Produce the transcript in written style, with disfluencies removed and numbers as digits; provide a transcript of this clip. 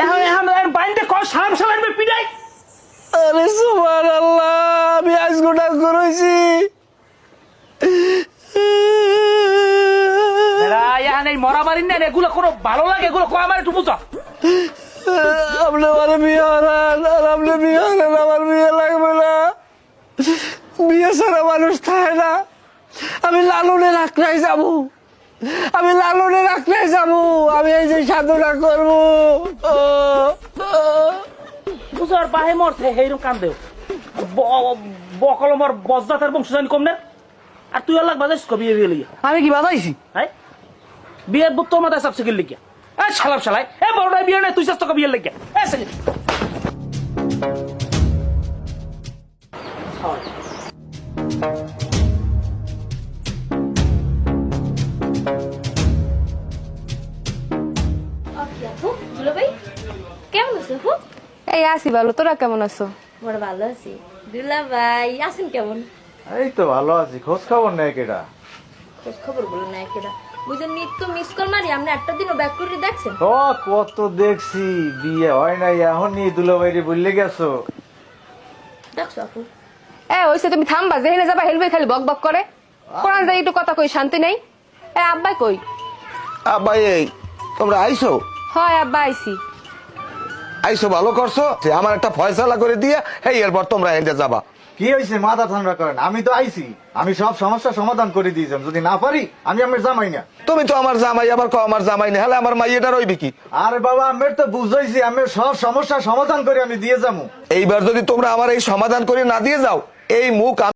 এখন এখন বাইন্দে কর সালাম সালাম পিড়াই। আরে সুবহানাল্লাহ, আমি আজ গোটা করেছি। এখন এই মরা মারি না এগুলো কোনো ভালো লাগে, এগুলো কয় আমার একটু বুঝা। আপনি আমার বিয়ে হারান, আর আপনি বিয়ে হারান, আমার বিয়ে লাগবে না। বিয়ে ছাড়া মানুষ থাকে না। আমি লালনের আখড়ায় যাবো, আমি লালনের আখড়ায় যাবো, আমি এই যে সাধনা করবো। বুঝার বাহে মরছে এইরকম কান দেও বকলমর বজ্জাতের বংশজানি কম না। আর তুই আল্লাহ বাজাইস বিয়ে বিয়ে লিয়া। আমি কি বাজাইছি? হ্যাঁ বিয়ের বুত তোর মাথায় চাপছে গেল লিখিয়া। এই শালাম শালাই এ বড়টাই বিয়ে নাই, তুই চেষ্টা বিয়ে লিখিয়া। কেমন আছো আপু? এই আছি ভালো, তোরা কেমন আছো? বড় ভালো আছি। দুলা ভাই আছেন কেমন? এই তো ভালো আছি, খোঁজ খবর নেই কেডা? খোঁজ খবর বলো না কেডা? বুঝেন নিত্য মিস কল মারি, আপনি একটা দিনও ব্যাক করে দেখছেন? কত দেখছি, বিয়ে হয় নাই এখনই দুলাভাইরে বললে গেছো। দেখছো আপু? ওইসে তুমি থামবা, যেখানে যাবা হেলবে খালি বক বক করে। কোরআন যাই একটু কথা কই, শান্তি নেই। আব্বাই কই? আব্বাই এই তোমরা আইসো? হয় আব্বা আইছি। আইসো ভালো করছো, আমার একটা ফয়সালা করে দিয়ে এই এরপর তোমরা এনে যাবা। কি হয়েছে মাথা ঠান্ডা করেন, আমি তো আইছি, আমি সব সমস্যা সমাধান করে দিয়েছিলাম। যদি না পারি আমি আমার জামাই না। তুমি তো আমার জামাই, আবার কও আমার জামাই না, হলে আমার মাইয়েটা রইবে কি? আরে বাবা আমি তো বুঝাইছি, আমি সব সমস্যা সমাধান করে আমি দিয়ে যাবো। এইবার যদি তোমরা আমার এই সমাধান করে না দিয়ে যাও, এই মুখ